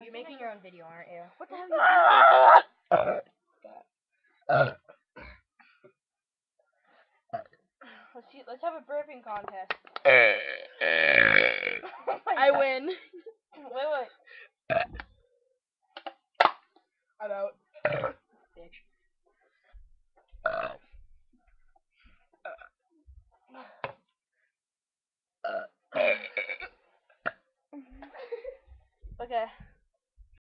You're making your own video, aren't you? What the hell are you doing? Let's have a burping contest. I win. Wait.